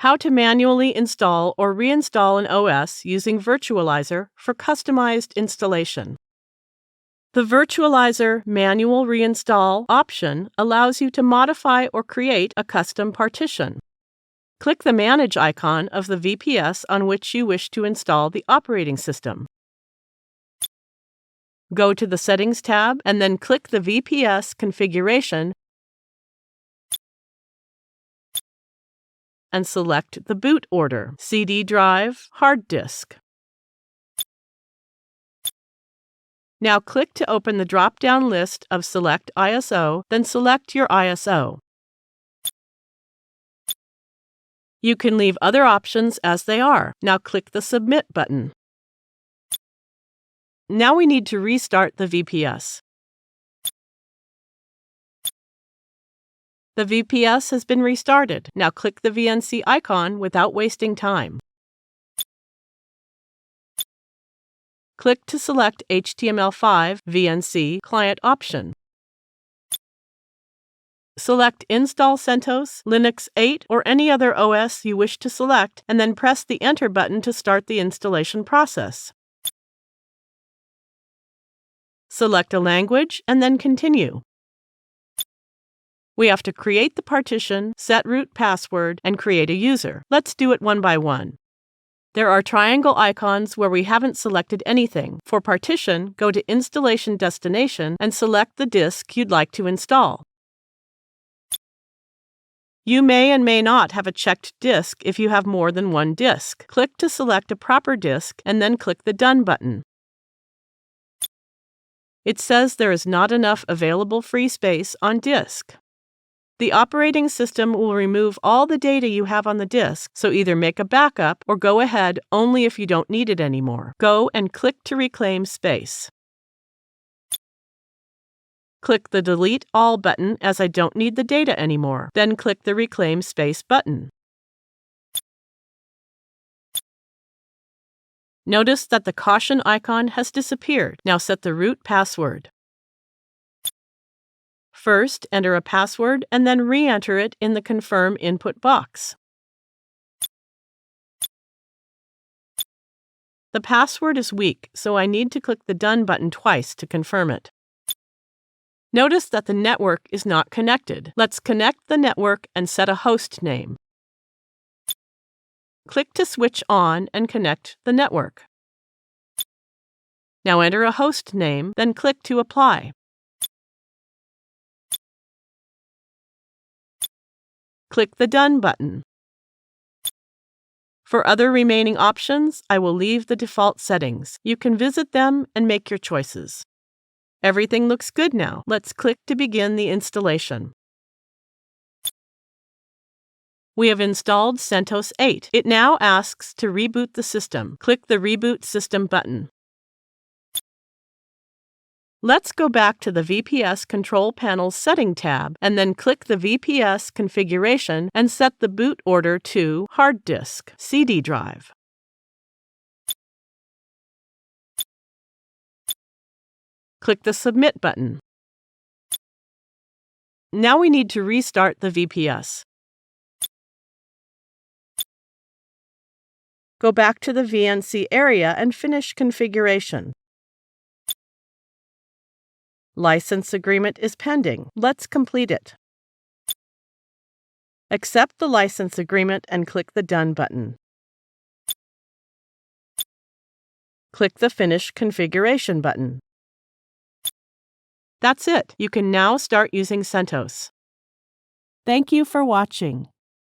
How to manually install or reinstall an OS using Virtualizor for customized installation. The Virtualizor Manual Reinstall option allows you to modify or create a custom partition. Click the Manage icon of the VPS on which you wish to install the operating system. Go to the Settings tab and then click the VPS configuration and select the boot order: CD drive, hard disk. Now click to open the drop-down list of Select ISO, then select your ISO. You can leave other options as they are. Now click the Submit button. Now we need to restart the VPS. The VPS has been restarted. Now click the VNC icon without wasting time. Click to select HTML5 VNC Client option. Select Install CentOS, Linux 8, or any other OS you wish to select, and then press the Enter button to start the installation process. Select a language and then Continue. We have to create the partition, set root password, and create a user. Let's do it one by one. There are triangle icons where we haven't selected anything. For partition, go to Installation Destination and select the disk you'd like to install. You may and may not have a checked disk if you have more than one disk. Click to select a proper disk and then click the Done button. It says there is not enough available free space on disk. The operating system will remove all the data you have on the disk, so either make a backup or go ahead only if you don't need it anymore. Go and click to reclaim space. Click the Delete All button as I don't need the data anymore. Then click the Reclaim Space button. Notice that the caution icon has disappeared. Now set the root password. First, enter a password and then re-enter it in the Confirm input box. The password is weak, so I need to click the Done button twice to confirm it. Notice that the network is not connected. Let's connect the network and set a host name. Click to switch on and connect the network. Now enter a host name, then click to apply. Click the Done button. For other remaining options, I will leave the default settings. You can visit them and make your choices. Everything looks good now. Let's click to begin the installation. We have installed CentOS 8. It now asks to reboot the system. Click the Reboot System button. Let's go back to the VPS Control Panel's Setting tab and then click the VPS configuration and set the boot order to hard disk, CD drive. Click the Submit button. Now we need to restart the VPS. Go back to the VNC area and finish configuration. License agreement is pending. Let's complete it. Accept the license agreement and click the Done button. Click the Finish Configuration button. That's it. You can now start using CentOS. Thank you for watching.